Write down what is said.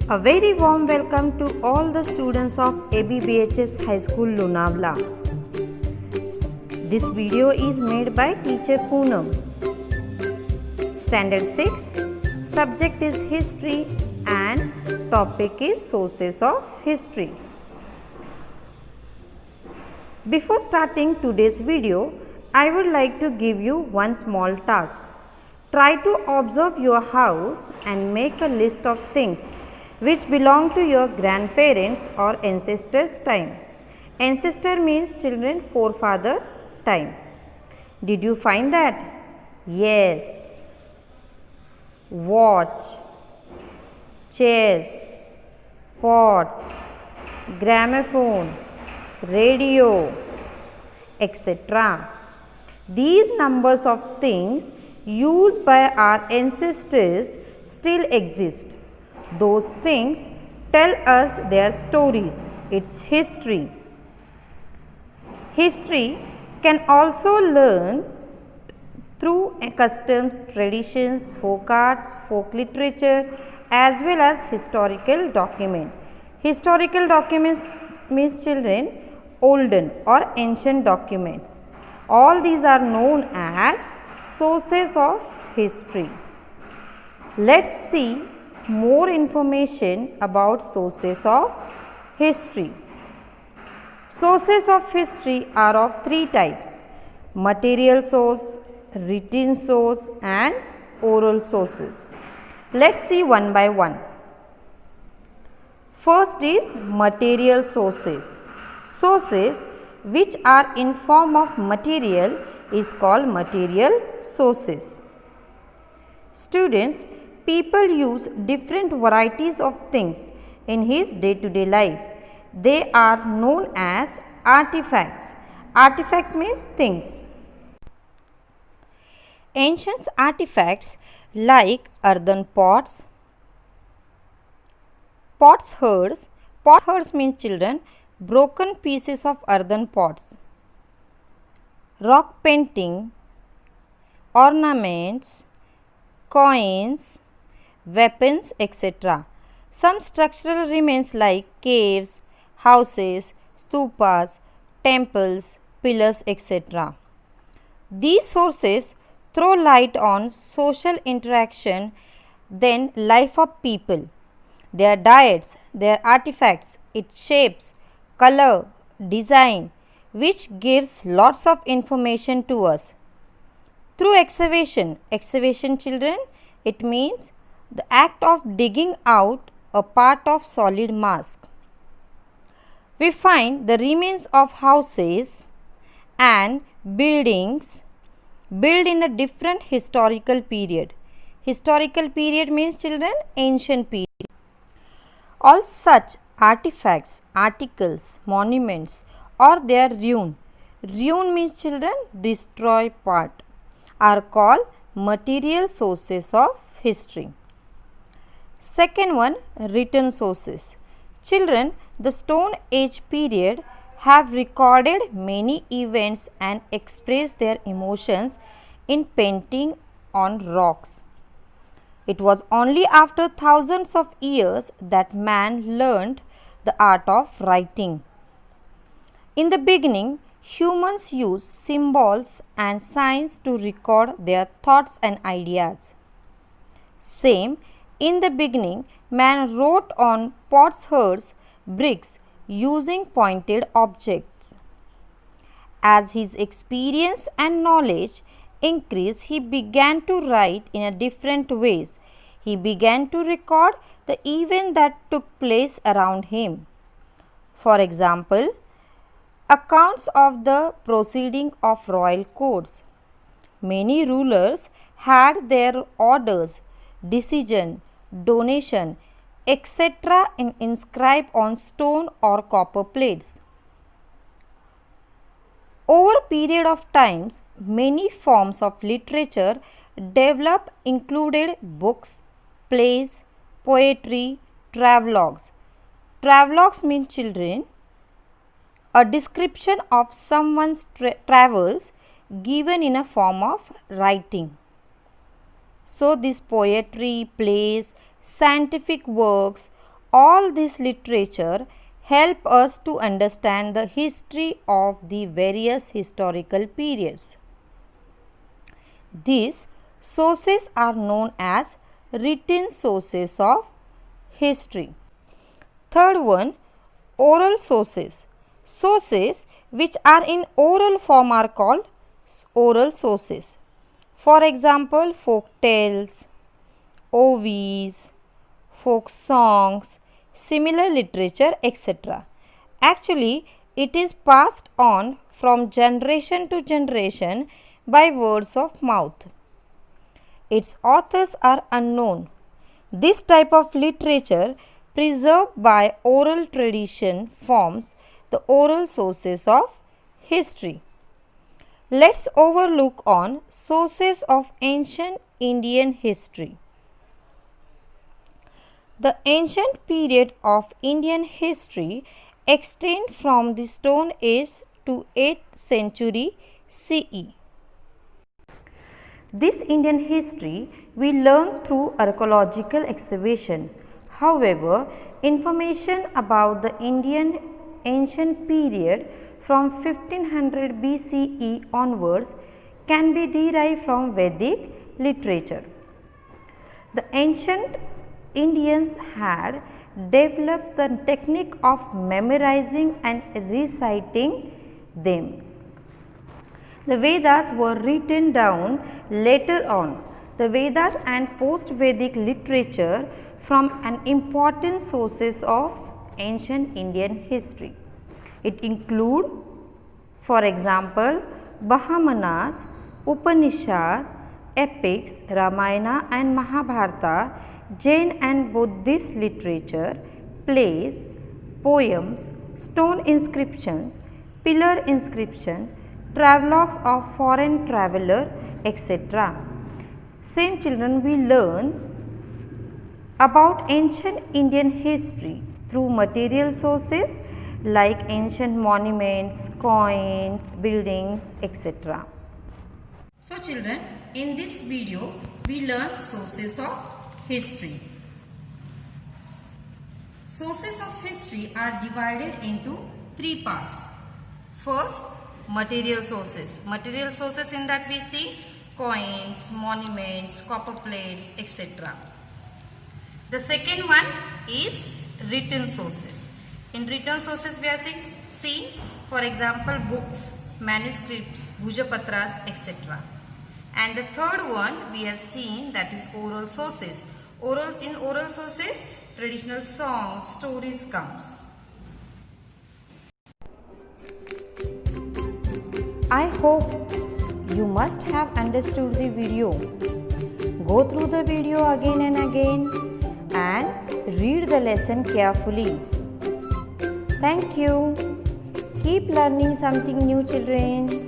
A very warm welcome to all the students of ABBHS High School Lonavala. This video is made by teacher Poonam. Standard 6, subject is history and topic is sources of history. Before starting today's video, I would like to give you one small task. Try to observe your house and make a list of things which belong to your grandparents or ancestors' time. Ancestor means children, forefather time. Did you find that? Yes. Watch, chairs, pots, gramophone, radio, etc. These numbers of things used by our ancestors still exist. Those things tell us their stories. It's history. History can also learn through customs, traditions, folk arts, folk literature as well as historical document. Historical documents means children olden or ancient documents. All these are known as sources of history. Let's see more information about sources of history. Sources of history are of three types: material source, written source and oral sources. Let's see one by one. First is material sources. Sources which are in form of material is called material sources. Students, people use different varieties of things in his day-to-day life. They are known as artifacts. Artifacts means things. Ancient artifacts like earthen pots, potsherds. Potsherds means children, broken pieces of earthen pots. Rock painting, ornaments, coins, weapons, etc. Some structural remains like caves, houses, stupas, temples, pillars, etc. These sources throw light on social interaction, then life of people, their diets, their artifacts, its shapes, color, design, which gives lots of information to us. Through excavation, children, it means the act of digging out a part of solid mass. We find the remains of houses and buildings built in a different historical period. Historical period means children, ancient period. All such artifacts, articles, monuments or their ruin. Ruin means children, destroy part, are called material sources of history. Second one, written sources. Children, the Stone Age period have recorded many events and expressed their emotions in painting on rocks. It was only after thousands of years that man learned the art of writing. In the beginning, humans used symbols and signs to record their thoughts and ideas. Same, in the beginning, man wrote on potsherds, bricks, using pointed objects. As his experience and knowledge increased, he began to write in a different ways. He began to record the event that took place around him. For example, accounts of the proceeding of royal courts. Many rulers had their orders, decision, donation, etc. inscribed on stone or copper plates. Over a period of times, many forms of literature developed, included books, plays, poetry, travelogues. Travelogues mean children, a description of someone's travels given in a form of writing. So, this poetry, plays, scientific works, All this literature help us to understand the history of the various historical periods. These sources are known as written sources of history. Third one, oral sources. Sources which are in oral form are called oral sources. For example, folk tales, ovies, folk songs, similar literature, etc. Actually, it is passed on from generation to generation by words of mouth. Its authors are unknown. This type of literature preserved by oral tradition forms the oral sources of history. Let's overlook on sources of ancient Indian history. The ancient period of Indian history extends from the Stone Age to 8th century CE. This Indian history we learn through archaeological excavation. However, information about the Indian ancient period from 1500 BCE onwards can be derived from Vedic literature. The ancient Indians had developed the technique of memorizing and reciting them. The Vedas were written down later on. The Vedas and post-Vedic literature from an important sources of ancient Indian history. It include, for example, Brahmanas, Upanishad, epics, Ramayana and Mahabharata, Jain and Buddhist literature, plays, poems, stone inscriptions, pillar inscription, travelogues of foreign traveler, etc. Same children, we learn about ancient Indian history through material sources like ancient monuments, coins, buildings, etc. So children, in this video we learn sources of history. Sources of history are divided into three parts. First, material sources. Material sources, in that we see coins, monuments, copper plates, etc. The second one is written sources. In written sources we are seeing, for example, books, manuscripts, bhujapatras, etc. And the third one we have seen, that is oral sources. In oral sources, traditional songs, stories comes. I hope you must have understood the video. Go through the video again and again and read the lesson carefully. Thank you. Keep learning something new, children.